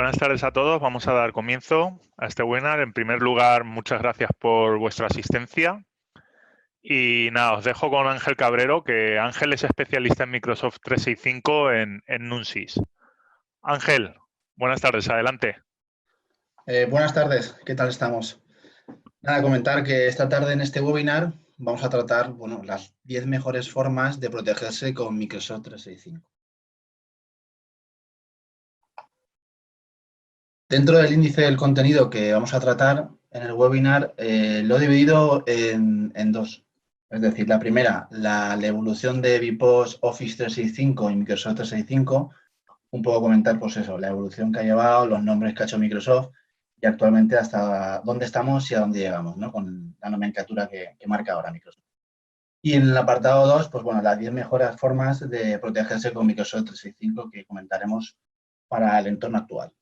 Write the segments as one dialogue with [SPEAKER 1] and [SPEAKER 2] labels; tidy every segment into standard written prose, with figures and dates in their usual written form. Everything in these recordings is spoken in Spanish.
[SPEAKER 1] Buenas tardes a todos. Vamos a dar comienzo a este webinar. En primer lugar, muchas gracias por vuestra asistencia. Y nada, os dejo con Ángel Cabrero, que Ángel es especialista en Microsoft 365 en Nunsys. Ángel, buenas tardes, adelante.
[SPEAKER 2] Buenas tardes, ¿qué tal estamos? Nada, comentar que esta tarde en este webinar vamos a tratar las 10 mejores formas de protegerse con Microsoft 365. Dentro del índice del contenido que vamos a tratar en el webinar, lo he dividido en dos. Es decir, la primera, la evolución de VPOS, Office 365 y Microsoft 365. Un poco comentar, pues eso, la evolución que ha llevado, los nombres que ha hecho Microsoft y actualmente hasta dónde estamos y a dónde llegamos, ¿no? Con la nomenclatura que marca ahora Microsoft. Y en el apartado 2, pues bueno, las 10 mejores formas de protegerse con Microsoft 365 que comentaremos para el entorno actual.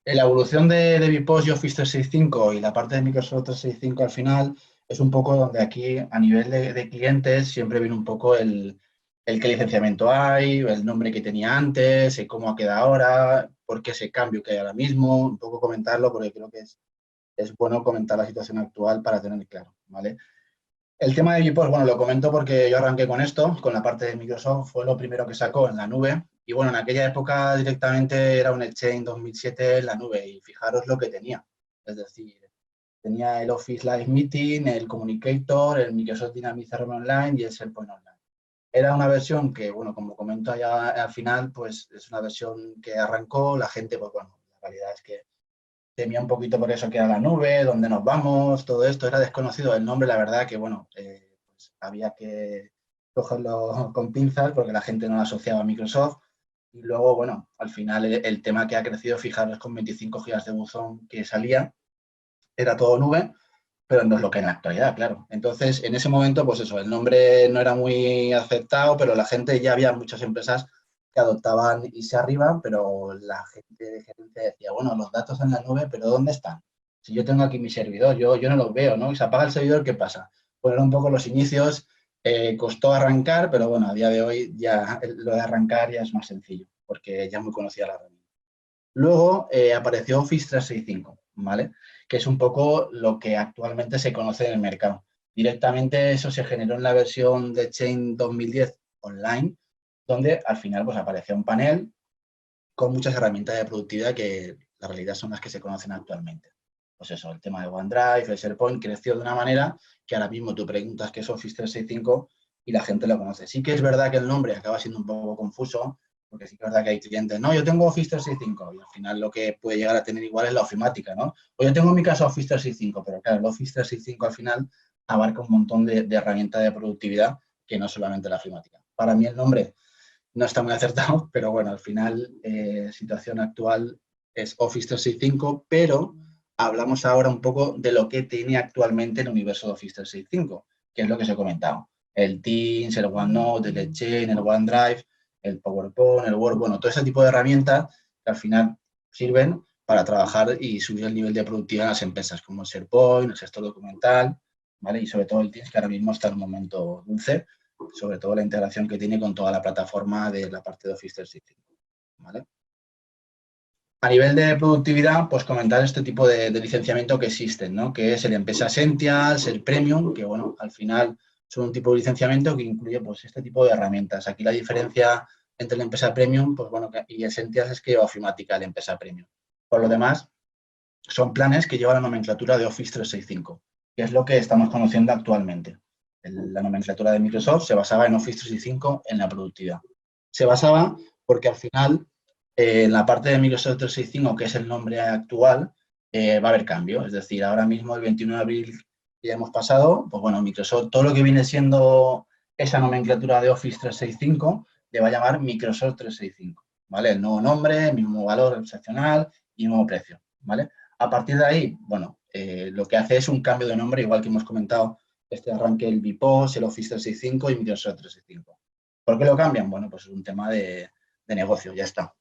[SPEAKER 2] En la evolución de VPOS y Office 365 y la parte de Microsoft 365 al final es un poco donde aquí a nivel de clientes siempre viene un poco el qué licenciamiento hay, el nombre que tenía antes, cómo ha quedado ahora, por qué ese cambio que hay ahora mismo, un poco comentarlo porque creo que es bueno comentar la situación actual para tener claro, ¿vale? El tema de VPOS, bueno, lo comento porque yo arranqué con esto, con la parte de Microsoft, fue lo primero que sacó en la nube. Y bueno, en aquella época directamente era un Exchange 2007 en la nube y fijaros lo que tenía. Es decir, tenía el Office Live Meeting, el Communicator, el Microsoft Dynamics CRM Online y el SharePoint Online. Era una versión que, bueno, como comento allá al final, pues es una versión que arrancó, la gente, pues bueno, la realidad es que temía un poquito por eso que era la nube, dónde nos vamos, todo esto, era desconocido el nombre, la verdad que, bueno, pues había que cogerlo con pinzas porque la gente no lo asociaba a Microsoft. Y luego, bueno, al final el tema que ha crecido, fijaros, con 25 GB de buzón que salía, era todo nube, pero no es lo que en la actualidad, claro. Entonces, en ese momento, pues eso, el nombre no era muy aceptado, pero la gente, ya había muchas empresas que adoptaban irse arriba, pero la gente de gerencia decía, bueno, los datos en la nube, pero ¿dónde están? Si yo tengo aquí mi servidor, yo no los veo, ¿no? Y se apaga el servidor, ¿qué pasa? Pues eran un poco los inicios, costó arrancar, pero bueno, a día de hoy ya lo de arrancar ya es más sencillo, porque ya es muy conocida la herramienta. Luego apareció Office 365, ¿vale? Que es un poco lo que actualmente se conoce en el mercado. Directamente eso se generó en la versión de Exchange 2010 online, donde al final pues aparecía un panel con muchas herramientas de productividad que la realidad son las que se conocen actualmente. Pues eso, el tema de OneDrive, el SharePoint creció de una manera que ahora mismo tú preguntas qué es Office 365 y la gente lo conoce. Sí que es verdad que el nombre acaba siendo un poco confuso, porque sí que es verdad que hay clientes, no, yo tengo Office 365 y al final lo que puede llegar a tener igual es la ofimática, ¿no? O yo tengo en mi caso Office 365, pero claro, el Office 365 al final abarca un montón de herramientas de productividad que no solamente la ofimática. Para mí el nombre no está muy acertado, pero bueno, al final, situación actual es Office 365, pero hablamos ahora un poco de lo que tiene actualmente el universo de Office 365, que es lo que os he comentado. El Teams, el OneNote, el Exchange, el OneDrive, el PowerPoint, el Word, bueno, todo ese tipo de herramientas que al final sirven para trabajar y subir el nivel de productividad en las empresas, como el SharePoint, el gestor documental, ¿vale? Y sobre todo el Teams, que ahora mismo está en un momento dulce, sobre todo la integración que tiene con toda la plataforma de la parte de Office 365, ¿vale? A nivel de productividad, pues comentar este tipo de licenciamiento que existen, ¿no? Que es el Empresa Essentials, el Premium, que bueno, al final son un tipo de licenciamiento que incluye pues este tipo de herramientas. Aquí la diferencia entre la Empresa Premium, pues bueno, y Essentials es que lleva ofimática la Empresa Premium. Por lo demás, son planes que llevan la nomenclatura de Office 365, que es lo que estamos conociendo actualmente. La nomenclatura de Microsoft se basaba en Office 365 en la productividad. Se basaba porque al final, en la parte de Microsoft 365, que es el nombre actual, va a haber cambio. Es decir, ahora mismo, el 21 de abril que ya hemos pasado, pues bueno, Microsoft, todo lo que viene siendo esa nomenclatura de Office 365, le va a llamar Microsoft 365, ¿vale? El nuevo nombre, el mismo valor excepcional y nuevo precio, ¿vale? A partir de ahí, bueno, lo que hace es un cambio de nombre, igual que hemos comentado, este arranque el VPOS, el Office 365 y Microsoft 365. ¿Por qué lo cambian? Bueno, pues es un tema de negocio, ya está.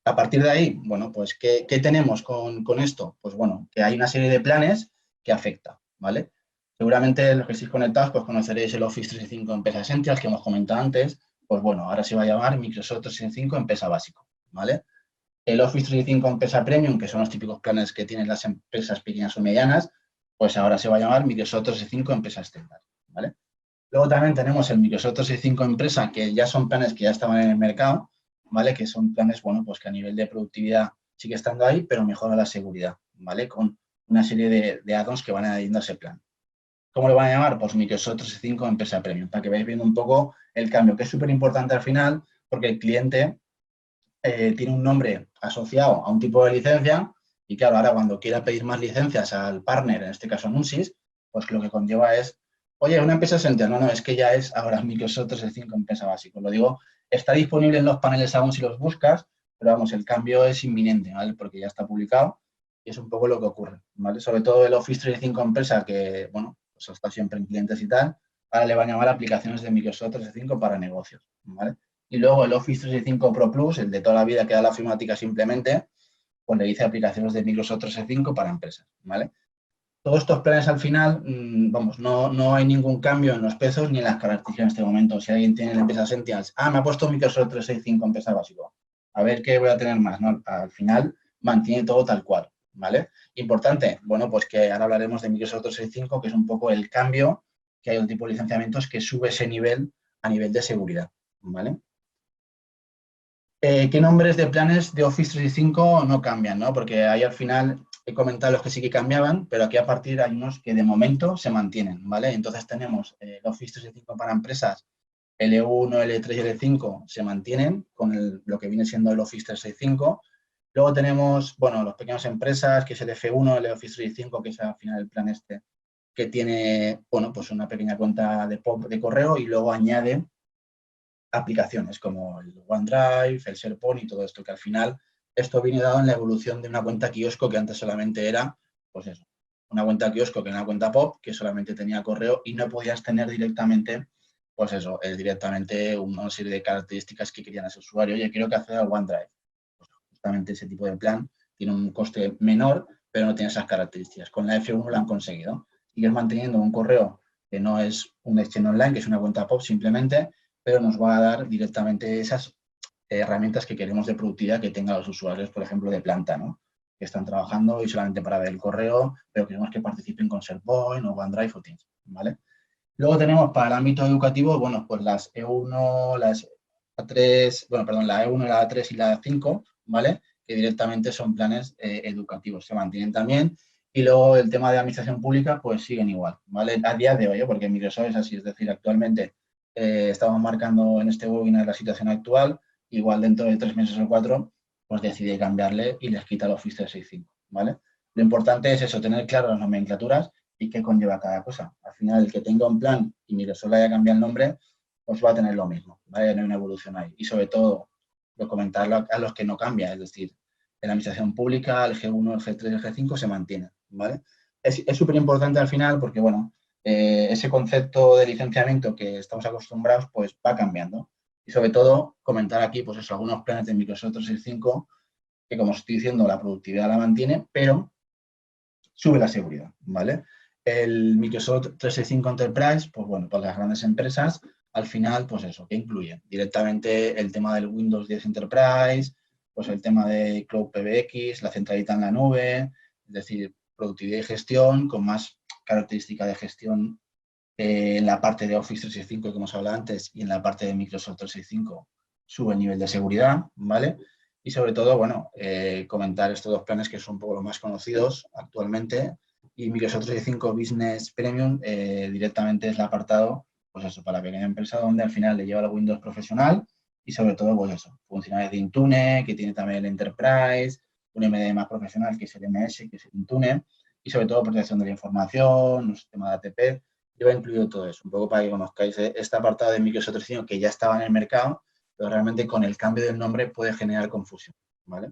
[SPEAKER 2] A partir de ahí, bueno, pues ¿qué tenemos con esto? Pues bueno, que hay una serie de planes que afecta, ¿vale? Seguramente los que estéis conectados, pues conoceréis el Office 365 Empresa Essentials que hemos comentado antes. Pues bueno, ahora se va a llamar Microsoft 365 Empresa Básico, ¿vale? El Office 365 Empresa Premium, que son los típicos planes que tienen las empresas pequeñas o medianas, pues ahora se va a llamar Microsoft 365 Empresa Estándar, ¿vale? Luego también tenemos el Microsoft 365 Empresa, que ya son planes que ya estaban en el mercado, ¿vale? Que son planes, bueno, pues que a nivel de productividad sigue estando ahí, pero mejora la seguridad, ¿vale? Con una serie de add-ons que van añadiendo a ese plan. ¿Cómo lo van a llamar? Pues Microsoft 365 Empresa Premium, para que veáis viendo un poco el cambio, que es súper importante al final, porque el cliente tiene un nombre asociado a un tipo de licencia y claro, ahora cuando quiera pedir más licencias al partner, en este caso Anunsys, pues lo que conlleva es, oye, una empresa Sentinel, no, es que ya es ahora Microsoft 365 Empresa Básico. Lo digo, está disponible en los paneles aún si los buscas, pero vamos, el cambio es inminente, ¿vale? Porque ya está publicado y es un poco lo que ocurre, ¿vale? Sobre todo el Office 365 Empresa, que, bueno, pues está siempre en clientes y tal, ahora le van a llamar aplicaciones de Microsoft 365 para negocios, ¿vale? Y luego el Office 365 Pro Plus, el de toda la vida que da la ofimática simplemente, pues le dice aplicaciones de Microsoft 365 para empresas, ¿vale? Todos estos planes al final, vamos, no hay ningún cambio en los precios ni en las características en este momento. Si alguien tiene la empresa Sentinels, me ha puesto Microsoft 365 empresa básico, a ver qué voy a tener más, ¿no? Al final mantiene todo tal cual, ¿vale? Importante, bueno, pues que ahora hablaremos de Microsoft 365, que es un poco el cambio que hay un tipo de licenciamientos que sube ese nivel a nivel de seguridad, ¿vale? ¿Qué nombres de planes de Office 365 no cambian, ¿no? Porque ahí al final he comentado los que sí que cambiaban, pero aquí a partir hay unos que de momento se mantienen, ¿vale? Entonces tenemos el Office 365 para empresas, L1, L3 y L5 se mantienen con lo que viene siendo el Office 365. Luego tenemos, bueno, las pequeñas empresas, que es el F1, el Office 365, que es al final el plan este, que tiene, bueno, pues una pequeña cuenta de correo y luego añade aplicaciones como el OneDrive, el SharePoint y todo esto, que al final esto viene dado en la evolución de una cuenta kiosco que antes solamente era, pues eso, una cuenta kiosco que era una cuenta POP que solamente tenía correo y no podías tener directamente, pues eso, directamente una serie de características que querían ese usuario. Oye, quiero que acceda al OneDrive. Pues justamente ese tipo de plan tiene un coste menor, pero no tiene esas características. Con la F1 lo han conseguido. Sigues manteniendo un correo que no es un Exchange Online, que es una cuenta POP simplemente, pero nos va a dar directamente esas herramientas que queremos de productividad que tengan los usuarios, por ejemplo, de planta, ¿no? Que están trabajando y solamente para ver el correo, pero queremos que participen con SharePoint o OneDrive o Teams, ¿vale? Luego tenemos para el ámbito educativo, bueno, pues las E1, las A3, bueno, perdón, la E1, la A3 y la A5, ¿vale? Que directamente son planes educativos, se mantienen también. Y luego el tema de administración pública, pues siguen igual, ¿vale? A día de hoy, porque Microsoft es así, es decir, actualmente estamos marcando en este webinar la situación actual, igual dentro de 3 meses o 4, pues decide cambiarle y les quita el Office 365, ¿vale? Lo importante es eso, tener claro las nomenclaturas y qué conlleva cada cosa. Al final, el que tenga un plan y Microsoft haya cambiado el nombre, pues va a tener lo mismo, ¿vale? No hay una evolución ahí. Y sobre todo, comentarlo a los que no cambia, es decir, en la administración pública, el G1, el G3 y el G5 se mantienen, ¿vale? Es súper importante al final porque, bueno, ese concepto de licenciamiento que estamos acostumbrados, pues va cambiando. Y sobre todo, comentar aquí, pues eso, algunos planes de Microsoft 365 que, como os estoy diciendo, la productividad la mantiene, pero sube la seguridad, ¿vale? El Microsoft 365 Enterprise, pues bueno, para las grandes empresas, al final, pues eso, ¿qué incluye? Directamente el tema del Windows 10 Enterprise, pues el tema de Cloud PBX, la centralita en la nube, es decir, productividad y gestión con más característica de gestión en la parte de Office 365 que hemos hablado antes y en la parte de Microsoft 365 sube el nivel de seguridad, ¿vale? Y sobre todo, bueno, comentar estos dos planes que son un poco los más conocidos actualmente y Microsoft 365 Business Premium directamente es el apartado, pues eso, para la pequeña empresa donde al final le lleva el Windows profesional y sobre todo, pues eso, funcionalidades de Intune, que tiene también el Enterprise, un MD más profesional que es el MS, que es el Intune, y sobre todo protección de la información, un sistema de ATP, lleva incluido todo eso, un poco para que conozcáis este apartado de Microsoft 365 que ya estaba en el mercado, pero realmente con el cambio del nombre puede generar confusión, ¿vale?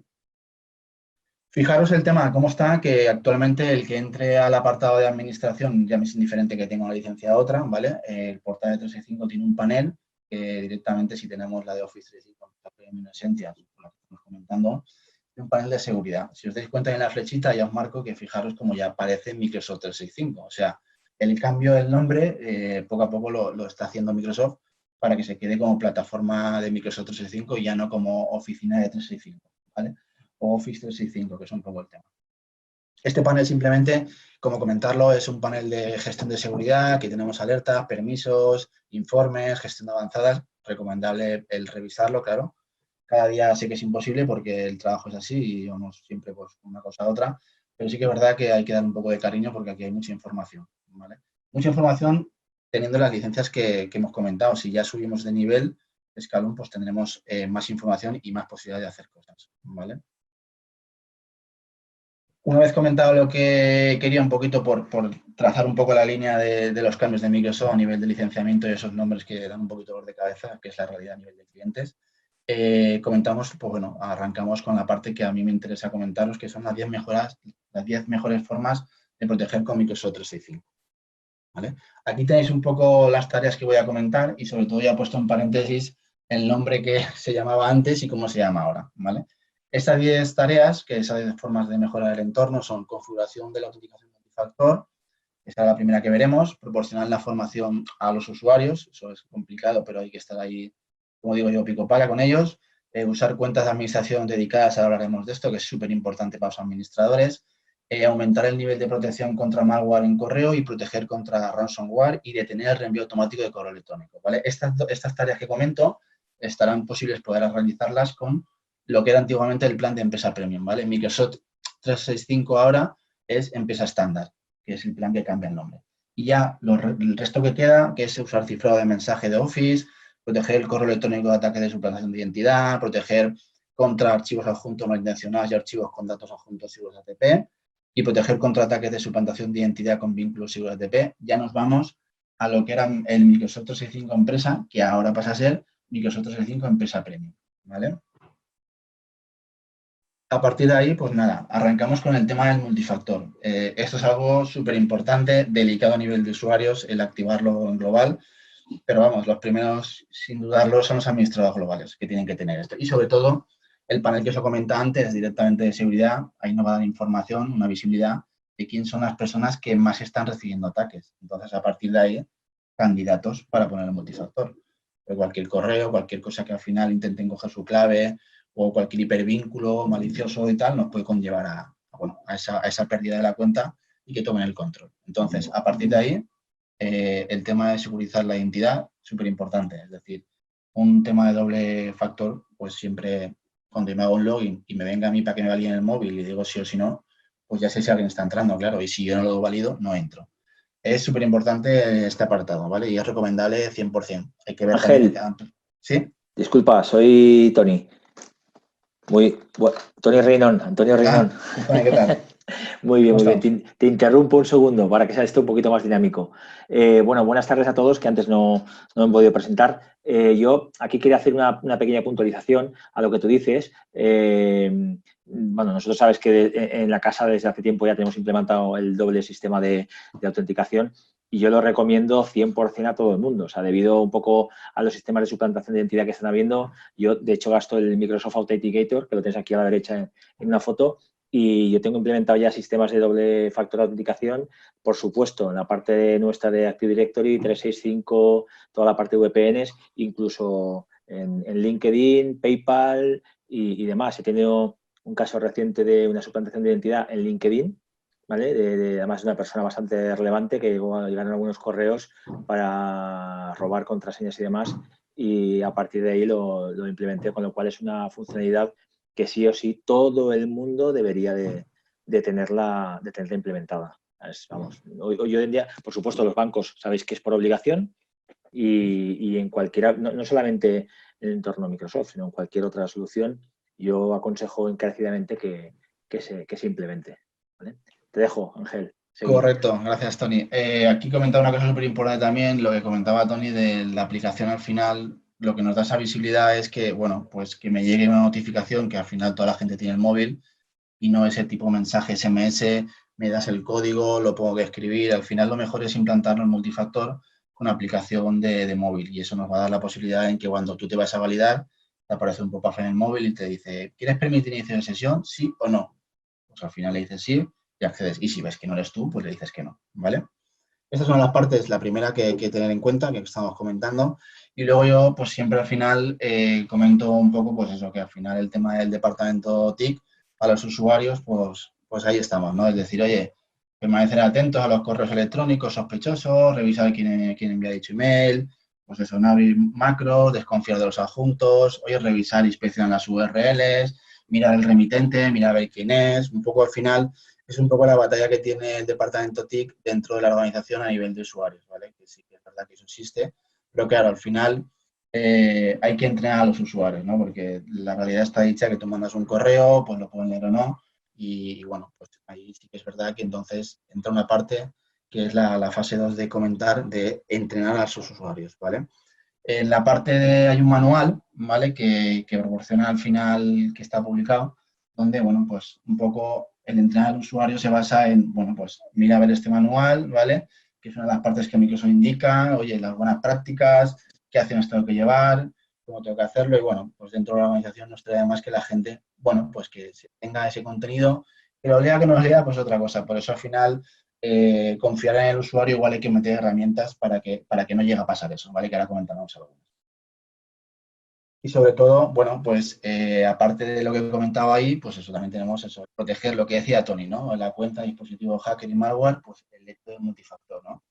[SPEAKER 2] Fijaros el tema, cómo está, que actualmente el que entre al apartado de administración, ya me es indiferente que tenga una licencia a otra, ¿vale? El portal de 365 tiene un panel que directamente, si tenemos la de Office 365, la Essentials, lo que estamos comentando, tiene un panel de seguridad. Si os dais cuenta en la flechita, ya os marco que fijaros cómo ya aparece Microsoft 365. O sea, el cambio del nombre, poco a poco lo está haciendo Microsoft para que se quede como plataforma de Microsoft 365 y ya no como oficina de 365, ¿vale? o Office 365, que es un poco el tema. Este panel simplemente, como comentarlo, es un panel de gestión de seguridad. Aquí tenemos alertas, permisos, informes, gestión avanzadas. Recomendable el revisarlo, claro. Cada día sé que es imposible porque el trabajo es así y vamos siempre pues una cosa a otra. Pero sí que es verdad que hay que dar un poco de cariño porque aquí hay mucha información, ¿vale? Mucha información teniendo las licencias que hemos comentado. Si ya subimos de nivel, escalón, pues tendremos más información y más posibilidad de hacer cosas, ¿vale? Una vez comentado lo que quería un poquito por trazar un poco la línea de los cambios de Microsoft a nivel de licenciamiento y esos nombres que dan un poquito de cabeza, que es la realidad a nivel de clientes, comentamos, pues bueno, arrancamos con la parte que a mí me interesa comentaros, que son las 10 mejores formas de proteger con Microsoft 365. ¿Vale? Aquí tenéis un poco las tareas que voy a comentar y sobre todo ya he puesto en paréntesis el nombre que se llamaba antes y cómo se llama ahora, ¿vale? Estas 10 tareas, que esas 10 formas de mejorar el entorno, son configuración de la autenticación multifactor, esta es la primera que veremos, proporcionar la formación a los usuarios, eso es complicado, pero hay que estar ahí, como digo yo, pico pala con ellos, usar cuentas de administración dedicadas, ahora hablaremos de esto, que es súper importante para los administradores, aumentar el nivel de protección contra malware en correo y proteger contra ransomware y detener el reenvío automático de correo electrónico, ¿vale? Estas tareas que comento estarán posibles poder realizarlas con lo que era antiguamente el plan de empresa premium, ¿vale? Microsoft 365 ahora es empresa estándar, que es el plan que cambia el nombre. Y ya el resto que queda, que es usar cifrado de mensaje de Office, proteger el correo electrónico de ataque de suplantación de identidad, proteger contra archivos adjuntos no intencionados y archivos con datos adjuntos seguros ATP y proteger contra ataques de suplantación de identidad con vínculos seguros ATP. Ya nos vamos a lo que era el Microsoft 365 Empresa, que ahora pasa a ser Microsoft 365 Empresa Premium, ¿vale? A partir de ahí, pues nada, arrancamos con el tema del multifactor. Esto es algo súper importante, delicado a nivel de usuarios, el activarlo en global, pero vamos, los primeros, sin dudarlo, son los administradores globales que tienen que tener esto. Y sobre todo, el panel que os comentaba antes, directamente de seguridad, ahí nos va a dar información, una visibilidad de quién son las personas que más están recibiendo ataques. Entonces, a partir de ahí, candidatos para poner el multifactor. Cualquier correo, cualquier cosa que al final intenten coger su clave, o cualquier hipervínculo malicioso y tal, nos puede conllevar a esa pérdida de la cuenta y que tomen el control. Entonces, a partir de ahí, el tema de segurizar la identidad, súper importante. Es decir, un tema de doble factor, pues siempre cuando yo me hago un login y me venga a mí para que me valide el móvil y digo sí o sí no, pues ya sé si alguien está entrando, claro, y si yo no lo valido, no entro. Es súper importante este apartado, ¿vale? Y es recomendable 100%. Hay que ver
[SPEAKER 3] Ángel,
[SPEAKER 2] también... ¿Sí?
[SPEAKER 3] Disculpa, soy Tony. Tony Reynon, Antonio Reynon.
[SPEAKER 2] Tony, ¿qué tal?
[SPEAKER 3] Muy bien, muy bien. Te interrumpo un segundo para que sea esto un poquito más dinámico. Bueno, buenas tardes a todos, que antes no me he podido presentar. Yo aquí quería hacer una pequeña puntualización a lo que tú dices. Bueno, nosotros sabes que en la casa desde hace tiempo ya tenemos implementado el doble sistema de autenticación y yo lo recomiendo 100% a todo el mundo. O sea, debido un poco a los sistemas de suplantación de identidad que están habiendo, yo de hecho gasto el Microsoft Authenticator, que lo tenéis aquí a la derecha en una foto, y yo tengo implementado ya sistemas de doble factor de autenticación, por supuesto, en la parte nuestra de Active Directory, 365, toda la parte de VPNs, incluso en LinkedIn, PayPal y demás. He tenido un caso reciente de una suplantación de identidad en LinkedIn, ¿vale? Además de una persona bastante relevante que llegaron algunos correos para robar contraseñas y demás, y a partir de ahí lo implementé, con lo cual es una funcionalidad que sí o sí todo el mundo debería de tenerla implementada. Vamos, hoy en día, por supuesto, los bancos sabéis que es por obligación y en cualquiera, no solamente en el entorno Microsoft, sino en cualquier otra solución, yo aconsejo encarecidamente que se implemente, ¿vale? Te dejo, Ángel. Seguir.
[SPEAKER 2] Correcto, gracias, Tony. Aquí comentaba una cosa súper importante también, lo que comentaba Tony de la aplicación al final, lo que nos da esa visibilidad es que, bueno, pues que me llegue una notificación que al final toda la gente tiene el móvil y no ese tipo de mensaje SMS, me das el código, lo pongo que escribir. Al final lo mejor es implantarlo en multifactor con aplicación de móvil y eso nos va a dar la posibilidad en que cuando tú te vas a validar, te aparece un pop-up en el móvil y te dice, ¿quieres permitir inicio de sesión? ¿Sí o no? Pues al final le dices sí y accedes. Y si ves que no eres tú, pues le dices que no, ¿vale? Estas son las partes, la primera que hay que tener en cuenta, que estamos comentando. Y luego yo, pues siempre al final comento un poco, pues eso, que al final el tema del departamento TIC, a los usuarios, pues ahí estamos, ¿no? Es decir, oye, permanecer atentos a los correos electrónicos sospechosos, revisar quién envía dicho email, pues eso, no abrir macros, desconfiar de los adjuntos, oye, revisar y inspeccionar las URLs, mirar el remitente, mirar a ver quién es, un poco al final es un poco la batalla que tiene el departamento TIC dentro de la organización a nivel de usuarios, ¿vale? Que sí que es verdad que eso existe, pero claro, al final hay que entrenar a los usuarios, ¿no? Porque la realidad está dicha que tú mandas un correo, pues lo pueden leer o no, y bueno, pues ahí sí que es verdad que entonces entra una parte que es la fase 2 de comentar, de entrenar a sus usuarios, ¿vale? En la parte hay un manual, ¿vale? Que proporciona al final, que está publicado, donde, bueno, pues un poco el entrenar al usuario se basa en, bueno, pues mira a ver este manual, ¿vale? Que es una de las partes que Microsoft indica, oye, las buenas prácticas, qué acciones tengo que llevar, cómo tengo que hacerlo, y bueno, pues dentro de la organización nos trae más que la gente, bueno, pues que tenga ese contenido, que lo lea, que no lo lea, pues otra cosa. Por eso al final confiar en el usuario, igual hay que meter herramientas para que no llegue a pasar eso, ¿vale? Que ahora comentamos algunas. Y sobre todo, bueno, pues aparte de lo que he comentado ahí, pues eso también tenemos eso, proteger lo que decía Tony, ¿no? La cuenta, dispositivo hacker y malware, pues el hecho de multifactor, ¿no?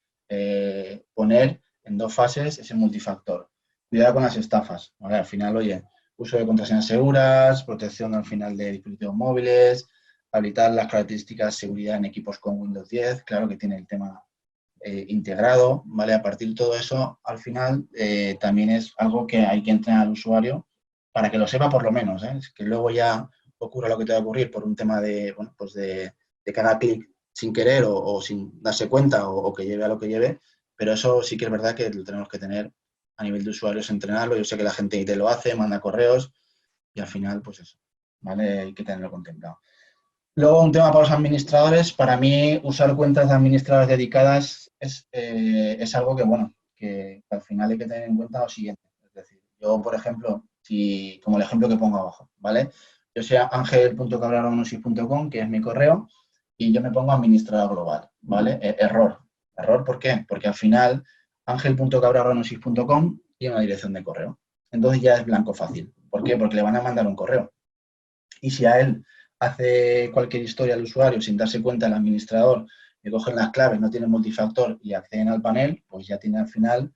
[SPEAKER 2] Poner en 2 fases ese multifactor. Cuidado con las estafas, ¿vale? Al final, oye, uso de contraseñas seguras, protección al final de dispositivos móviles, habilitar las características de seguridad en equipos con Windows 10, claro que tiene el tema integrado, ¿vale? A partir de todo eso, al final, también es algo que hay que entrenar al usuario para que lo sepa por lo menos, ¿eh? Es que luego ya ocurra lo que te va a ocurrir por un tema de, bueno, pues de cada clic sin querer o sin darse cuenta o que lleve a lo que lleve, pero eso sí que es verdad que lo tenemos que tener a nivel de usuarios, entrenarlo. Yo sé que la gente IT lo hace, manda correos y al final, pues eso, ¿vale? Hay que tenerlo contemplado. Luego, un tema para los administradores. Para mí, usar cuentas de administradores dedicadas es algo que, bueno, que al final hay que tener en cuenta lo siguiente. Es decir, yo, por ejemplo, como el ejemplo que pongo abajo, ¿vale? Yo soy angel.cabrera.com, que es mi correo, y yo me pongo administrador global, ¿vale? Error. ¿Error por qué? Porque al final, angel.cabrera.com tiene una dirección de correo. Entonces ya es blanco fácil. ¿Por qué? Porque le van a mandar un correo. Y si a él hace cualquier historia al usuario sin darse cuenta el administrador, le cogen las claves, no tiene multifactor y acceden al panel, pues ya tiene al final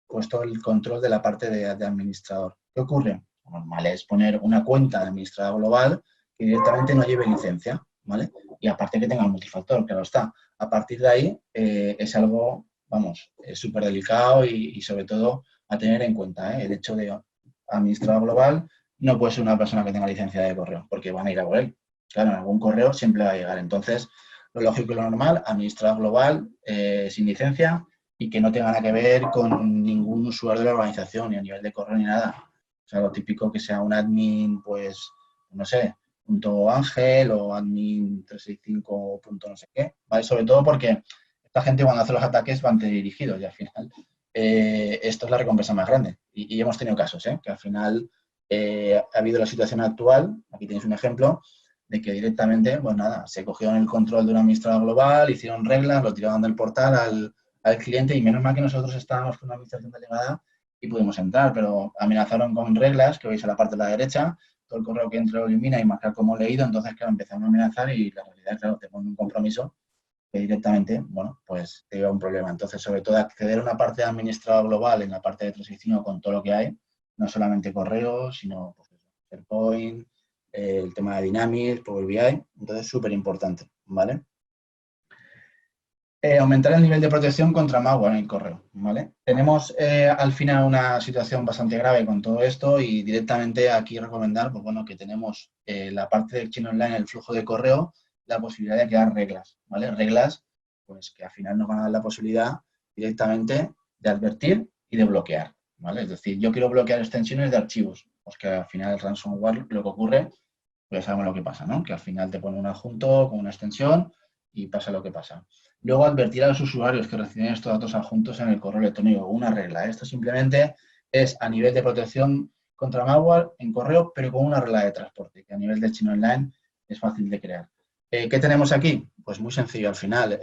[SPEAKER 2] puesto el control de la parte de administrador. ¿Qué ocurre? Lo normal es poner una cuenta de administrador global que directamente no lleve licencia, ¿vale? Y aparte que tenga el multifactor, claro está. A partir de ahí es algo, vamos, súper delicado y sobre todo a tener en cuenta, el hecho de administrador global no puede ser una persona que tenga licencia de correo, porque van a ir a por él. Claro, en algún correo siempre va a llegar. Entonces, lo lógico y lo normal, administrador global, sin licencia y que no tenga nada que ver con ningún usuario de la organización, ni a nivel de correo ni nada. O sea, lo típico que sea un admin, pues, no sé, .ángel o admin 365 no sé qué, ¿vale? Sobre todo porque esta gente cuando hace los ataques van dirigidos y al final esto es la recompensa más grande. Y hemos tenido casos, que al final ha habido la situación actual, aquí tenéis un ejemplo, de que directamente, pues nada, se cogieron el control de un administrador global, hicieron reglas, lo tiraron del portal al cliente y menos mal que nosotros estábamos con una administración delegada y pudimos entrar, pero amenazaron con reglas, que veis a la parte de la derecha, todo el correo que entre lo elimina y marcar como leído, entonces claro, empezaron a amenazar y la realidad, claro, te ponen un compromiso que directamente, bueno, pues te lleva a un problema. Entonces, sobre todo, acceder a una parte de administrador global en la parte de 365 con todo lo que hay, no solamente correos, sino pues, SharePoint, el tema de Dynamics, Power BI, entonces súper importante, ¿vale? Aumentar el nivel de protección contra malware en el correo, ¿vale? Tenemos al final una situación bastante grave con todo esto y directamente aquí recomendar, pues bueno, que tenemos la parte del Chino Online, el flujo de correo, la posibilidad de crear reglas, ¿vale? Reglas, pues que al final nos van a dar la posibilidad directamente de advertir y de bloquear, ¿vale? Es decir, yo quiero bloquear extensiones de archivos, pues que al final el ransomware lo que ocurre, pues sabemos lo que pasa, ¿no? Que al final te pone un adjunto con una extensión y pasa lo que pasa. Luego, advertir a los usuarios que reciben estos datos adjuntos en el correo electrónico. Una regla. Esto simplemente es a nivel de protección contra malware en correo, pero con una regla de transporte, que a nivel de Chino Online es fácil de crear. ¿Qué tenemos aquí? Pues muy sencillo al final.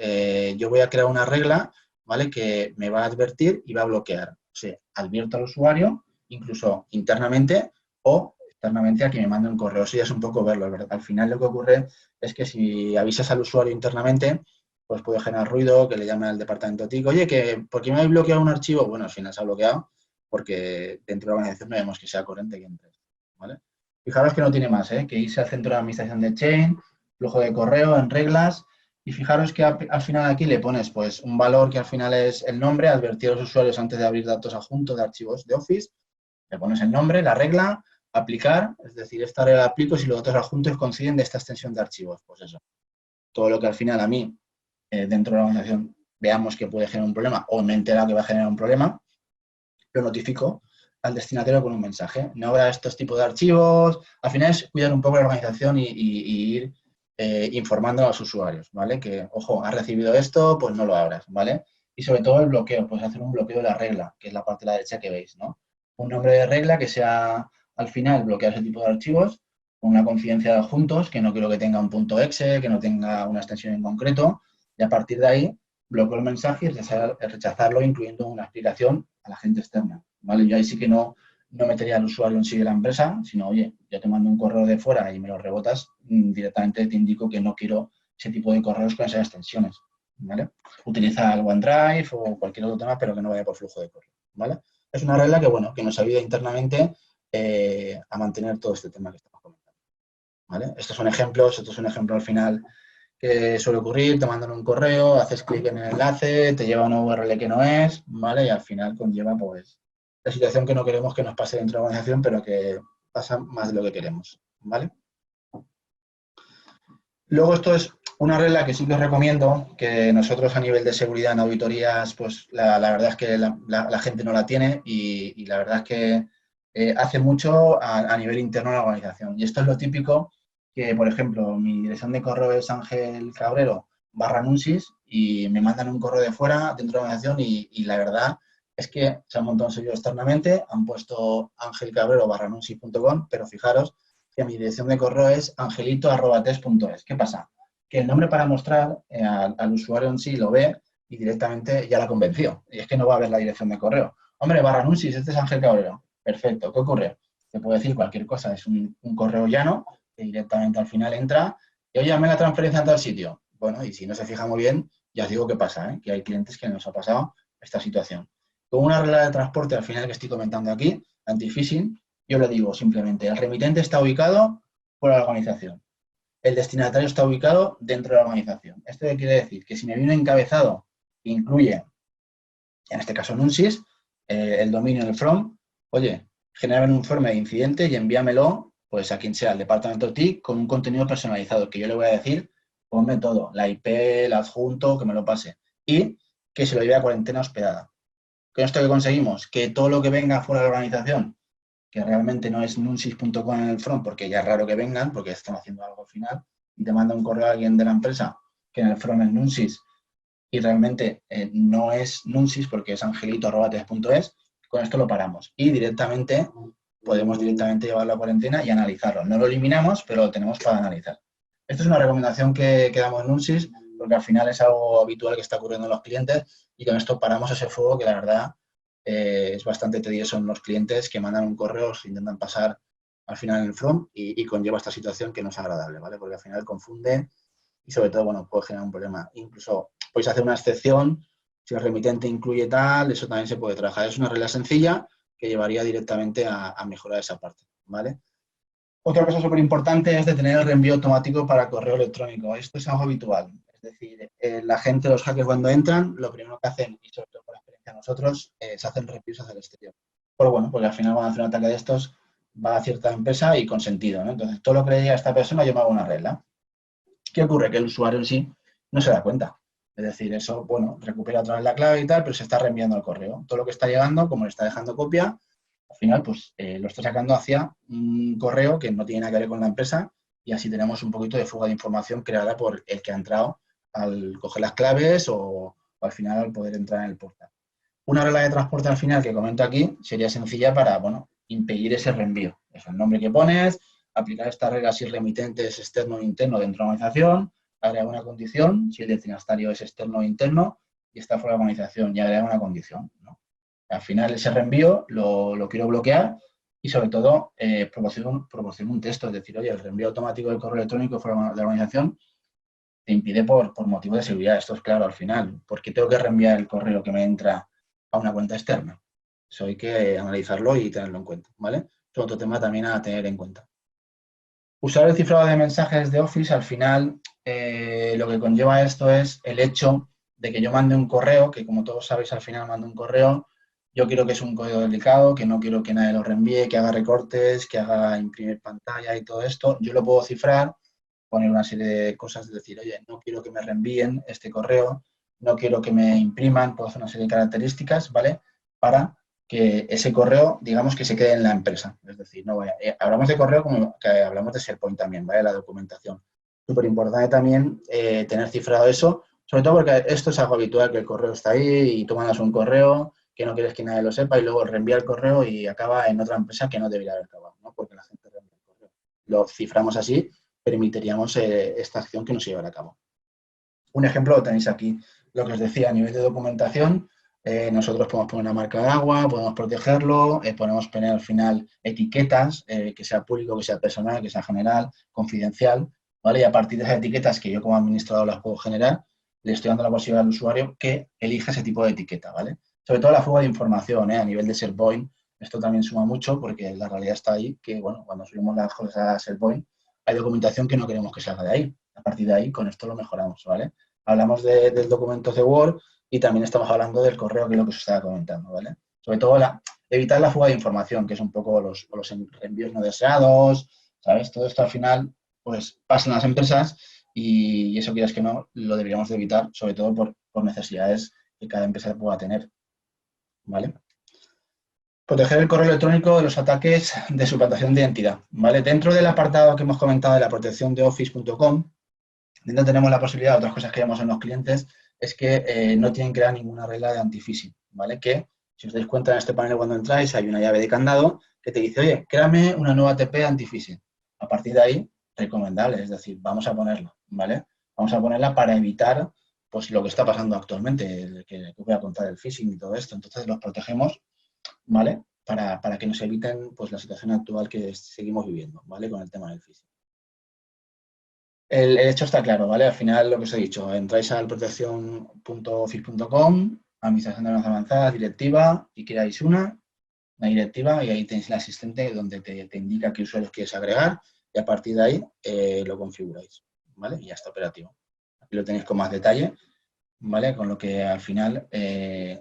[SPEAKER 2] Yo voy a crear una regla, ¿vale? Que me va a advertir y va a bloquear. O sea, advierto al usuario, incluso internamente, o externamente a que me mande un correo. Eso ya es un poco verlo, ¿verdad? Al final lo que ocurre es que si avisas al usuario internamente, pues puede generar ruido, que le llame al departamento TIC, oye, ¿por qué me habéis bloqueado un archivo? Bueno, al final se ha bloqueado porque dentro de la organización no vemos que sea corriente que entre, ¿vale? Fijaros que no tiene más, que irse al centro de administración de Chain, flujo de correo, en reglas, y fijaros que al final aquí le pones pues un valor que al final es el nombre, advertir a los usuarios antes de abrir datos adjuntos de archivos de Office, le pones el nombre, la regla, aplicar, es decir, esta regla la aplico si los datos adjuntos coinciden de esta extensión de archivos, pues eso. Todo lo que al final a mí, dentro de la organización, veamos que puede generar un problema o me entera que va a generar un problema, lo notifico al destinatario con un mensaje. No habrá estos tipos de archivos. Al final es cuidar un poco la organización y ir informando a los usuarios, ¿vale? Que, ojo, has recibido esto, pues no lo abras, ¿vale? Y sobre todo el bloqueo, pues hacer un bloqueo de la regla, que es la parte de la derecha que veis, ¿no? Un nombre de regla que sea, al final, bloquear ese tipo de archivos, con una confidencia de adjuntos, que no quiero que tenga un punto .exe, que no tenga una extensión en concreto, y a partir de ahí bloqueo el mensaje y rechazarlo, incluyendo una explicación a la gente externa, ¿vale? Yo ahí sí que no metería al usuario en sí de la empresa, sino, oye, yo te mando un correo de fuera y me lo rebotas, directamente te indico que no quiero ese tipo de correos con esas extensiones, ¿vale? Utiliza el OneDrive o cualquier otro tema, pero que no vaya por flujo de correo, ¿vale? Es una regla que, bueno, que nos ayuda internamente a mantener todo este tema que estamos comentando, ¿vale? Estos son ejemplos, esto es un ejemplo al final que suele ocurrir, te mandan un correo, haces clic en el enlace, te lleva a una URL que no es, ¿vale? Y al final conlleva, pues, la situación que no queremos que nos pase dentro de la organización, pero que pasa más de lo que queremos, ¿vale? Luego esto es una regla que sí que os recomiendo, que nosotros a nivel de seguridad en auditorías, pues la verdad es que la gente no la tiene y la verdad es que hace mucho a nivel interno de la organización. Y esto es lo típico que, por ejemplo, mi dirección de correo es Ángel Cabrero /Nunsis y me mandan un correo de fuera dentro de la organización y la verdad es que se han montado un sello externamente, han puesto angelcabrero/nunsis.com, pero fijaros que mi dirección de correo es angelito@tes.es. ¿Qué pasa? Que el nombre para mostrar al usuario en sí lo ve y directamente ya la convenció. Y es que no va a ver la dirección de correo. Hombre, /nunsis, este es Ángel Cabrero. Perfecto. ¿Qué ocurre? Te puedo decir cualquier cosa. Es un correo llano que directamente al final entra y, oye, dame la transferencia en tal sitio. Bueno, y si no se fija muy bien, ya os digo qué pasa, que hay clientes que nos ha pasado esta situación. Con una regla de transporte al final que estoy comentando aquí, anti-phishing, yo le digo simplemente, el remitente está ubicado fuera de la organización. El destinatario está ubicado dentro de la organización. ¿Esto qué quiere decir? Que si me viene un encabezado que incluye, en este caso Nunsis, el dominio del from, oye, genera un informe de incidente y envíamelo pues a quien sea, al departamento TIC, con un contenido personalizado, que yo le voy a decir, ponme todo, la IP, el adjunto, que me lo pase. Y que se lo lleve a cuarentena hospedada. ¿Con esto qué conseguimos? Que todo lo que venga fuera de la organización, que realmente no es nunsis.com en el front, porque ya es raro que vengan, porque están haciendo algo al final, y te manda un correo a alguien de la empresa que en el front es nunsis y realmente no es nunsis porque es angelito@tes.es, con esto lo paramos. Y directamente podemos llevarlo a cuarentena y analizarlo. No lo eliminamos, pero lo tenemos para analizar. Esto es una recomendación que damos en nunsis, porque al final es algo habitual que está ocurriendo en los clientes y con esto paramos ese fuego que la verdad es bastante tedioso en los clientes que mandan un correo, se intentan pasar al final en el front y conlleva esta situación que no es agradable, ¿vale? Porque al final confunde y sobre todo, bueno, puede generar un problema. Incluso podéis hacer una excepción, si el remitente incluye tal, eso también se puede trabajar. Es una regla sencilla que llevaría directamente a mejorar esa parte, ¿vale? Otra cosa súper importante es de tener el reenvío automático para correo electrónico. Esto es algo habitual. Es decir, la gente, los hackers cuando entran, lo primero que hacen, y sobre todo por experiencia nosotros, se hacen reviews hacia el exterior. Pero bueno, porque al final cuando hace un ataque de estos, va a cierta empresa y con sentido, ¿no? Entonces, todo lo que le diga a esta persona yo me hago una regla. ¿Qué ocurre? Que el usuario en sí no se da cuenta. Es decir, eso, bueno, recupera otra vez la clave y tal, pero se está reenviando al correo. Todo lo que está llegando, como le está dejando copia, al final, pues lo está sacando hacia un correo que no tiene nada que ver con la empresa y así tenemos un poquito de fuga de información creada por el que ha entrado al coger las claves o al final al poder entrar en el portal. Una regla de transporte al final que comento aquí sería sencilla para, bueno, impedir ese reenvío. Es el nombre que pones, aplicar esta regla si el remitente es externo o interno dentro de la organización, agregar una condición, si el destinatario es externo o interno y está fuera de la organización, y agregar una condición, ¿no? Al final ese reenvío lo quiero bloquear y sobre todo proporciona un texto, es decir, oye, el reenvío automático del correo electrónico fuera de la organización te impide por motivo de seguridad. Esto es claro al final. ¿Por qué tengo que reenviar el correo que me entra a una cuenta externa? Eso hay que analizarlo y tenerlo en cuenta, ¿vale? Es otro tema también a tener en cuenta. Usar el cifrado de mensajes de Office, al final, lo que conlleva esto es el hecho de que yo mande un correo, que como todos sabéis, al final mando un correo, yo quiero que es un código delicado, que no quiero que nadie lo reenvíe, que haga recortes, que haga imprimir pantalla y todo esto. Yo lo puedo cifrar, poner una serie de cosas, es decir, oye, no quiero que me reenvíen este correo, no quiero que me impriman, puedo hacer una serie de características, ¿vale? Para que ese correo, digamos, que se quede en la empresa. Es decir, no vaya. Hablamos de correo como que hablamos de SharePoint también, ¿vale? La documentación. Súper importante también tener cifrado eso, sobre todo porque esto es algo habitual, que el correo está ahí y tú mandas un correo que no quieres que nadie lo sepa y luego reenvía el correo y acaba en otra empresa que no debería haber acabado, ¿no? Porque la gente reenvía el correo. Lo ciframos así, permitiríamos esta acción que no se llevara a cabo. Un ejemplo lo tenéis aquí. Lo que os decía, a nivel de documentación, nosotros podemos poner una marca de agua, podemos protegerlo, podemos poner al final etiquetas, que sea público, que sea personal, que sea general, confidencial, ¿vale? Y a partir de esas etiquetas que yo como administrador las puedo generar, le estoy dando la posibilidad al usuario que elija ese tipo de etiqueta, ¿vale? Sobre todo la fuga de información, a nivel de SharePoint, esto también suma mucho porque la realidad está ahí, que bueno, cuando subimos las cosas a SharePoint, hay documentación que no queremos que salga de ahí. A partir de ahí, con esto lo mejoramos, ¿vale? Hablamos del documento de Word y también estamos hablando del correo, que es lo que os estaba comentando, ¿vale? Sobre todo evitar la fuga de información, que es un poco los envíos no deseados, ¿sabes? Todo esto al final, pues, pasa en las empresas y eso, quieras que no, lo deberíamos de evitar, sobre todo por necesidades que cada empresa pueda tener, ¿vale? Proteger el correo electrónico de los ataques de suplantación de identidad, ¿vale? Dentro del apartado que hemos comentado de la protección de Office.com, dentro tenemos la posibilidad, otras cosas que vemos en los clientes, es que no tienen que dar ninguna regla de anti-phishing, ¿vale? Que, si os dais cuenta en este panel cuando entráis, hay una llave de candado que te dice, oye, créame una nueva ATP anti-phishing. A partir de ahí, recomendable, es decir, vamos a ponerla, ¿vale? Vamos a ponerla para evitar, pues, lo que está pasando actualmente, que voy a contar el phishing y todo esto. Entonces, los protegemos, ¿vale? Para que nos eviten, pues, la situación actual que seguimos viviendo, ¿vale? Con el tema del phishing. El hecho está claro, ¿vale? Al final, lo que os he dicho, entráis al protección.office.com, administración de amenazas avanzadas, directiva, y creáis una directiva, y ahí tenéis el asistente donde te indica qué usuarios quieres agregar, y a partir de ahí lo configuráis, ¿vale? Y ya está operativo. Aquí lo tenéis con más detalle, ¿vale? Con lo que al final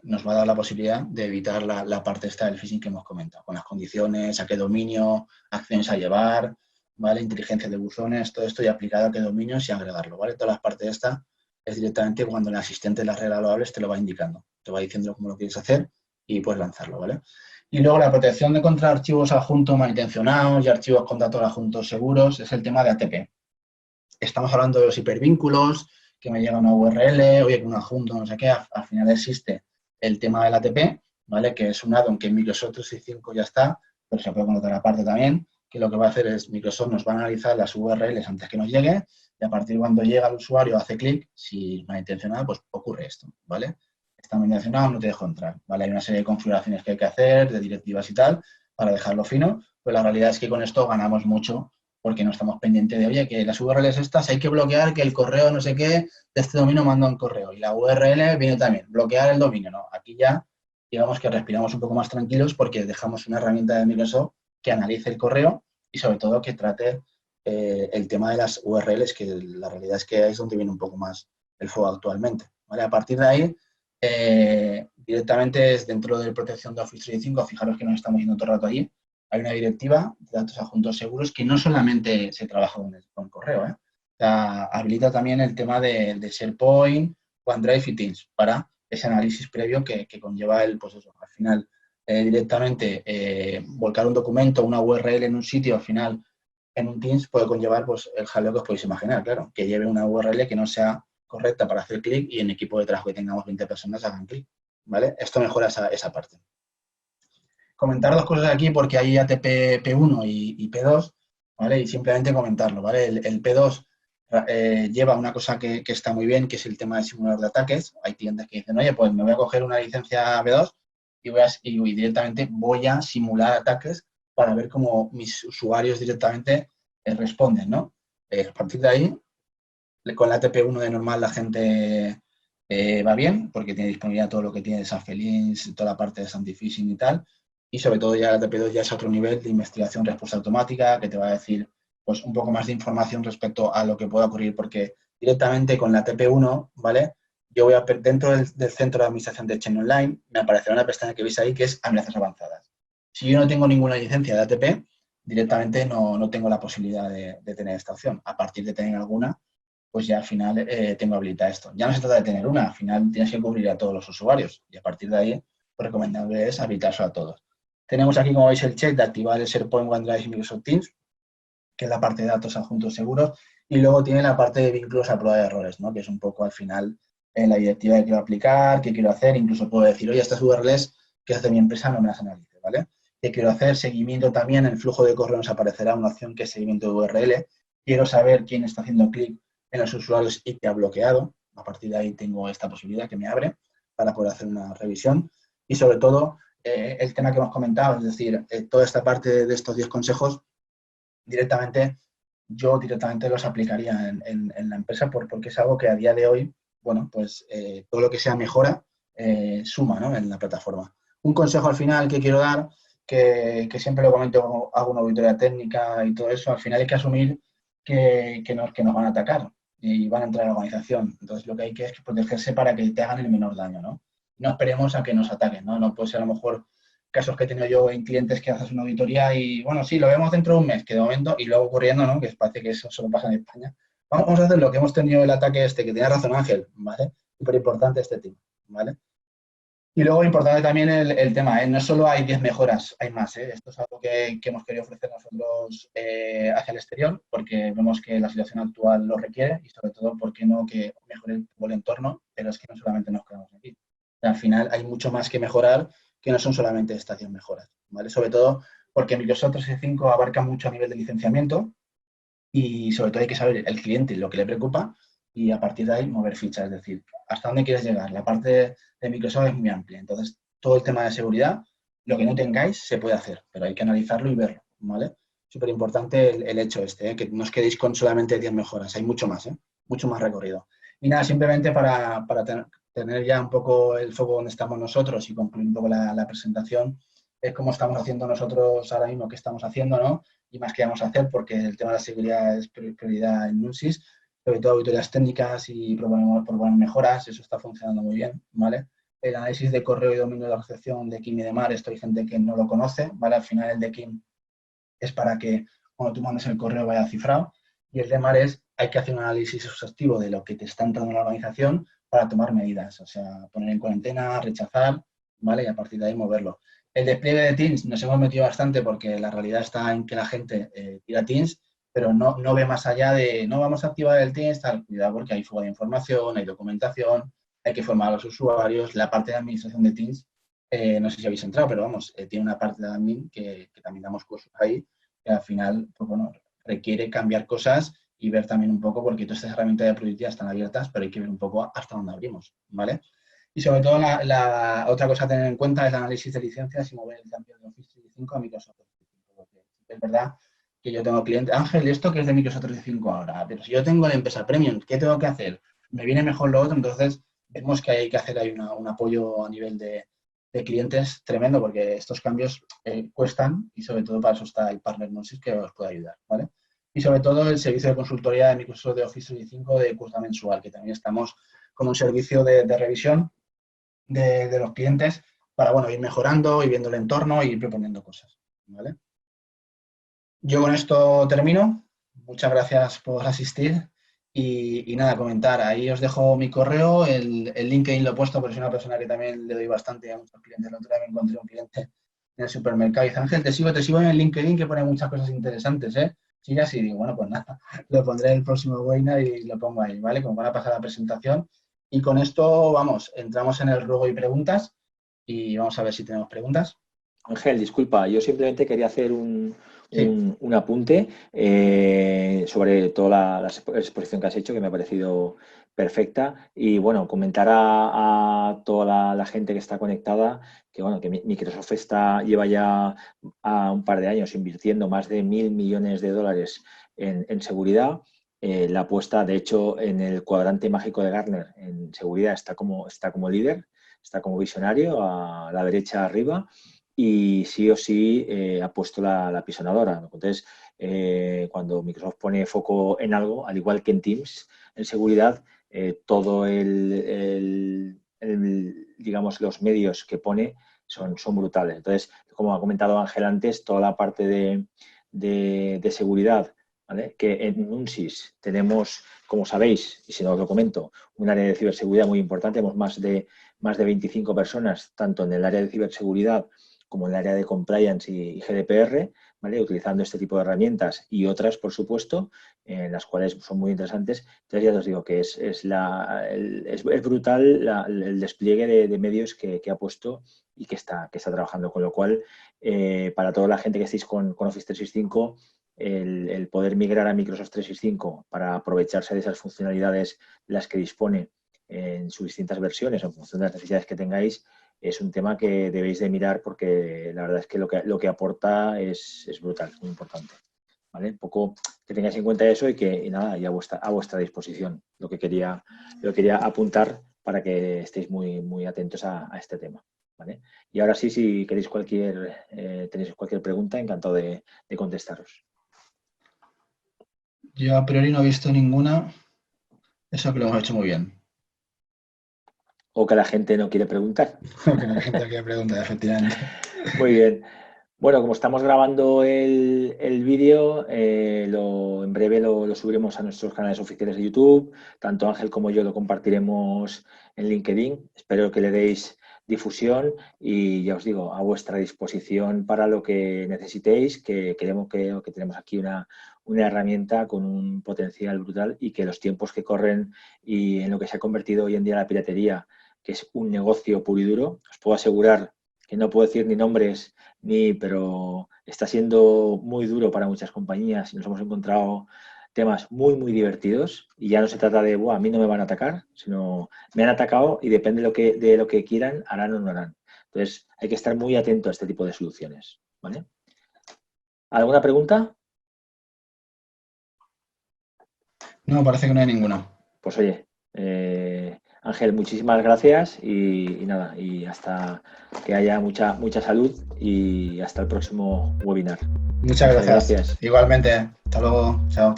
[SPEAKER 2] nos va a dar la posibilidad de evitar la parte esta del phishing que hemos comentado, con las condiciones, a qué dominio, acciones a llevar, ¿vale? Inteligencia de buzones, todo esto y aplicado a qué dominios y agregarlo, ¿vale? Todas las partes de esta es directamente cuando el asistente de las reglas lo hables te lo va indicando, te va diciendo cómo lo quieres hacer y puedes lanzarlo, ¿vale? Y luego la protección de contra archivos adjuntos malintencionados y archivos con datos adjuntos seguros es el tema de ATP. Estamos hablando de los hipervínculos, que me llega una URL, oye, que un adjunto, no sé qué, al final existe el tema del ATP, ¿vale? Que es un add-on que en Microsoft 365 ya está, pero se puede conectar aparte también, que lo que va a hacer es Microsoft nos va a analizar las URLs antes que nos llegue y a partir de cuando llega al usuario, hace clic, si malintencionado, pues ocurre esto, ¿vale? Está malintencionado, no te dejo entrar, ¿vale? Hay una serie de configuraciones que hay que hacer, de directivas y tal, para dejarlo fino, pero la realidad es que con esto ganamos mucho porque no estamos pendientes de, oye, que las URLs estas hay que bloquear, que el correo no sé qué de este dominio manda un correo y la URL viene también, bloquear el dominio, ¿no? Aquí ya, digamos que respiramos un poco más tranquilos porque dejamos una herramienta de Microsoft que analice el correo y sobre todo que trate el tema de las URLs, que la realidad es que es donde viene un poco más el fuego actualmente, ¿vale? A partir de ahí, directamente es dentro de protección de Office 365, fijaros que nos estamos yendo todo el rato allí, hay una directiva de datos adjuntos seguros que no solamente se trabaja con correo, O sea, habilita también el tema de SharePoint, OneDrive y Teams para ese análisis previo que conlleva el, pues eso, al final directamente volcar un documento, una URL en un sitio, al final en un Teams puede conllevar pues el jaleo que os podéis imaginar, claro, que lleve una URL que no sea correcta para hacer clic y en equipo de trabajo que tengamos 20 personas hagan clic, ¿vale? Esto mejora esa parte. Comentar dos cosas aquí porque hay ATP P1 y P2, ¿vale? Y simplemente comentarlo, ¿vale? El P2 lleva una cosa que está muy bien, que es el tema de simulador de ataques. Hay clientes que dicen, oye, pues me voy a coger una licencia P2 y directamente voy a simular ataques para ver cómo mis usuarios directamente responden, ¿no? A partir de ahí, con la ATP1 de normal la gente va bien, porque tiene disponibilidad todo lo que tiene de Sanfelins, toda la parte de anti-phishing y tal, y sobre todo ya la ATP2 ya es otro nivel de investigación respuesta automática que te va a decir pues un poco más de información respecto a lo que pueda ocurrir, porque directamente con la ATP1, ¿vale? Yo voy a, dentro del centro de administración de Chain Online, me aparecerá una pestaña que veis ahí que es amenazas avanzadas. Si yo no tengo ninguna licencia de ATP, directamente no tengo la posibilidad de tener esta opción. A partir de tener alguna, pues ya al final tengo habilitada esto. Ya no se trata de tener una, al final tienes que cubrir a todos los usuarios y a partir de ahí lo recomendable es habilitarse a todos. Tenemos aquí, como veis, el check de activar el SharePoint, OneDrive y Microsoft Teams, que es la parte de datos adjuntos seguros, y luego tiene la parte de vínculos a prueba de errores, ¿no? Que es un poco al final la directiva que quiero aplicar, qué quiero hacer, incluso puedo decir, oye, estas URLs que hace mi empresa no me las analice, ¿vale? ¿Qué quiero hacer? Seguimiento también, en el flujo de correo nos aparecerá una opción que es seguimiento de URL. Quiero saber quién está haciendo clic en los usuarios y que ha bloqueado. A partir de ahí tengo esta posibilidad que me abre para poder hacer una revisión. Y sobre todo, el tema que hemos comentado, es decir, toda esta parte de estos 10 consejos, yo directamente los aplicaría en la empresa porque es algo que a día de hoy, bueno, pues todo lo que sea mejora suma, ¿no? En la plataforma. Un consejo al final que quiero dar, que siempre lo comento, hago una auditoría técnica y todo eso, al final hay que asumir que nos van a atacar y van a entrar a la organización. Entonces lo que hay que es protegerse para que te hagan el menor daño, ¿no? No esperemos a que nos ataquen, ¿no? No puede ser a lo mejor casos que he tenido yo en clientes que haces una auditoría y, bueno, sí, lo vemos dentro de un mes, que de momento, y luego ocurriendo, ¿no? Que parece que eso solo pasa en España. Vamos a hacer lo que hemos tenido el ataque este, que tenía razón Ángel, ¿vale? Súper importante este tema, ¿vale? Y luego importante también el tema, no solo hay 10 mejoras, hay más, ¿eh? Esto es algo que hemos querido ofrecer nosotros hacia el exterior, porque vemos que la situación actual lo requiere y sobre todo, ¿por qué no que mejore el entorno? Pero es que no solamente nos quedamos aquí. Al final hay mucho más que mejorar, que no son solamente estas 10 mejoras, ¿vale? Sobre todo porque Microsoft 365 abarca mucho a nivel de licenciamiento y sobre todo hay que saber el cliente lo que le preocupa y a partir de ahí mover fichas, es decir, hasta dónde quieres llegar. La parte de Microsoft es muy amplia, entonces todo el tema de seguridad, lo que no tengáis se puede hacer, pero hay que analizarlo y verlo, ¿vale? Súper importante el hecho este, que no os quedéis con solamente 10 mejoras, hay mucho más, mucho más recorrido. Y nada, simplemente para tener ya un poco el foco donde estamos nosotros y concluir un poco la presentación, es cómo estamos haciendo nosotros ahora mismo, qué estamos haciendo, ¿no? Y más que vamos a hacer, porque el tema de la seguridad es prioridad en NUNSIS, sobre todo auditorías técnicas y proponer mejoras, eso está funcionando muy bien, ¿vale? El análisis de correo y dominio de la recepción de KIM y de MAR, esto hay gente que no lo conoce, ¿vale? Al final el de KIM es para que cuando tú mandes el correo vaya cifrado y el de MAR es, hay que hacer un análisis exhaustivo de lo que te está entrando en la organización para tomar medidas, o sea, poner en cuarentena, rechazar, ¿vale? Y a partir de ahí moverlo. El despliegue de Teams nos hemos metido bastante porque la realidad está en que la gente tira Teams, pero no ve más allá de, no vamos a activar el Teams, tal, cuidado porque hay fuga de información, hay documentación, hay que formar a los usuarios, la parte de administración de Teams, no sé si habéis entrado, pero vamos, tiene una parte de admin que también damos cursos ahí, que al final, pues bueno, requiere cambiar cosas y ver también un poco, porque todas estas herramientas de productividad están abiertas, pero hay que ver un poco hasta dónde abrimos, ¿vale? Y sobre todo, la otra cosa a tener en cuenta es el análisis de licencias y mover el cambio de Office 365 a Microsoft 365. Porque es verdad que yo tengo clientes, Ángel, ¿esto que es de Microsoft 365 ahora? Pero si yo tengo la empresa Premium, ¿qué tengo que hacer? Me viene mejor lo otro, entonces vemos que hay que hacer ahí un apoyo a nivel de clientes tremendo, porque estos cambios cuestan y sobre todo para eso está el partner NUNSIS que os puede ayudar, ¿vale? Y sobre todo el servicio de consultoría de Microsoft de Office 365 de cuota mensual, que también estamos con un servicio de revisión de los clientes para, bueno, ir mejorando, ir viendo el entorno y ir proponiendo cosas, ¿vale? Yo con esto termino. Muchas gracias por asistir y nada, comentar. Ahí os dejo mi correo, el LinkedIn lo he puesto porque soy una persona que también le doy bastante a muchos clientes. El otro día me encontré un cliente en el supermercado y dice, Ángel, te sigo en el LinkedIn que pone muchas cosas interesantes, ¿eh? Sí, así digo, bueno, pues nada, lo pondré en el próximo webinar y lo pongo ahí, ¿vale? Como van a pasar la presentación. Y con esto, vamos, entramos en el ruego y preguntas y vamos a ver si tenemos preguntas.
[SPEAKER 3] Ángel, disculpa, yo simplemente quería hacer un un apunte sobre toda la exposición que has hecho, que me ha parecido perfecta. Y bueno, comentar a toda la gente que está conectada que bueno, que Microsoft lleva ya a un par de años invirtiendo más de 1.000 millones de dólares en seguridad. La apuesta, de hecho, en el cuadrante mágico de Gartner en seguridad está como líder, está como visionario a la derecha arriba. Y sí o sí ha puesto la pisonadora. Entonces, cuando Microsoft pone foco en algo, al igual que en Teams, en seguridad, todo digamos, los medios que pone son brutales. Entonces, como ha comentado Ángel antes, toda la parte de seguridad, ¿vale? Que en UNSIS tenemos, como sabéis, y si no os lo comento, un área de ciberseguridad muy importante. Tenemos más de 25 personas, tanto en el área de ciberseguridad como en el área de compliance y GDPR, ¿vale? Utilizando este tipo de herramientas y otras, por supuesto, las cuales son muy interesantes. Entonces, ya os digo que es brutal el despliegue de medios que ha puesto y que está trabajando. Con lo cual, para toda la gente que estéis con Office 365, el poder migrar a Microsoft 365 para aprovecharse de esas funcionalidades de las que dispone en sus distintas versiones, en función de las necesidades que tengáis, es un tema que debéis de mirar porque la verdad es que lo que aporta es brutal, muy importante. ¿Vale? Un poco que tengáis en cuenta eso y nada, y a vuestra disposición. Lo que quería apuntar para que estéis muy atentos a este tema. ¿Vale? Y ahora sí, si queréis tenéis cualquier pregunta, encantado de contestaros.
[SPEAKER 2] Yo a priori no he visto ninguna. Eso que lo hemos hecho muy bien.
[SPEAKER 3] O que la gente no quiere preguntar.
[SPEAKER 2] O que la gente no quiere preguntar, efectivamente.
[SPEAKER 3] Muy bien. Bueno, como estamos grabando el vídeo, en breve lo subiremos a nuestros canales oficiales de YouTube. Tanto Ángel como yo lo compartiremos en LinkedIn. Espero que le deis difusión y ya os digo, a vuestra disposición para lo que necesitéis, que creo que tenemos aquí una herramienta con un potencial brutal y que los tiempos que corren y en lo que se ha convertido hoy en día la piratería, que es un negocio puro y duro, os puedo asegurar que no puedo decir ni nombres, pero está siendo muy duro para muchas compañías y nos hemos encontrado temas muy divertidos y ya no se trata de, a mí no me van a atacar, sino me han atacado y depende de lo que quieran, harán o no harán. Entonces, hay que estar muy atento a este tipo de soluciones. ¿Vale? ¿Alguna pregunta?
[SPEAKER 2] No, parece que no hay ninguna.
[SPEAKER 3] Pues oye, Ángel, muchísimas gracias y nada, y hasta que haya mucha salud y hasta el próximo webinar.
[SPEAKER 2] Muchas gracias. Igualmente. Hasta luego. Chao.